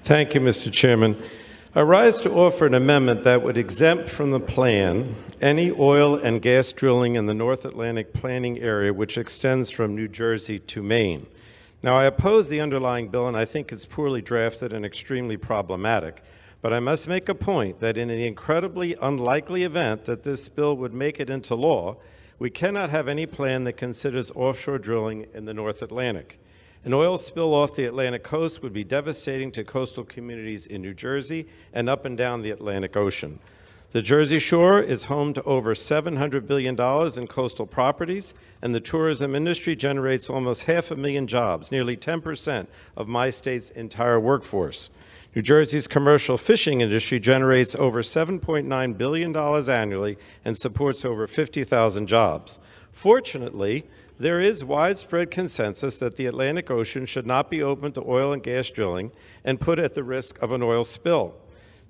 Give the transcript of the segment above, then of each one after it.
Thank you, Mr. Chairman. I rise to offer an amendment that would exempt from the plan any oil and gas drilling in the North Atlantic planning area which extends from New Jersey to Maine. Now, I oppose the underlying bill, and I think it's poorly drafted and extremely problematic. But I must make a point that in the incredibly unlikely event that this bill would make it into law, we cannot have any plan that considers offshore drilling in the North Atlantic. An oil spill off the Atlantic coast would be devastating to coastal communities in New Jersey and up and down the Atlantic Ocean. The Jersey Shore is home to over $700 billion in coastal properties, and the tourism industry generates almost 500,000 jobs, nearly 10% of my state's entire workforce. New Jersey's commercial fishing industry generates over $7.9 billion annually and supports over 50,000 jobs. Fortunately, there is widespread consensus that the Atlantic Ocean should not be open to oil and gas drilling and put at the risk of an oil spill.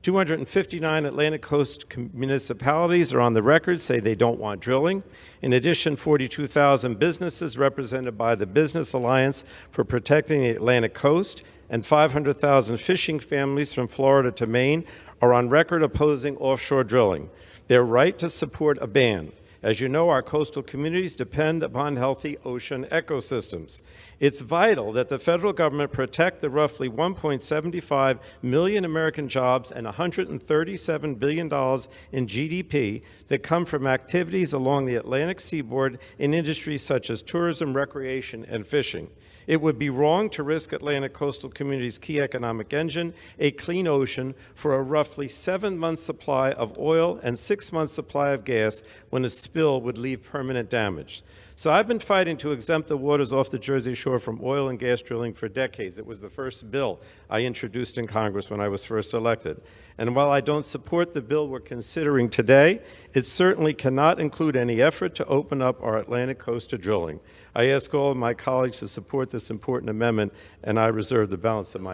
259 Atlantic coast municipalities are on the record, say they don't want drilling. In addition, 42,000 businesses represented by the Business Alliance for Protecting the Atlantic Coast and 500,000 fishing families from Florida to Maine are on record opposing offshore drilling. They're right to support a ban. As you know, our coastal communities depend upon healthy ocean ecosystems. It's vital that the federal government protect the roughly 1.75 million American jobs and $137 billion in GDP that come from activities along the Atlantic seaboard in industries such as tourism, recreation, and fishing. It would be wrong to risk Atlantic coastal communities' key economic engine, a clean ocean, for a roughly 7-month supply of oil and 6-month supply of gas when a spill would leave permanent damage. So I've been fighting to exempt the waters off the Jersey Shore from oil and gas drilling for decades. It was the first bill I introduced in Congress when I was first elected. And while I don't support the bill we're considering today, it certainly cannot include any effort to open up our Atlantic coast to drilling. I ask all of my colleagues to support this important amendment, and I reserve the balance of my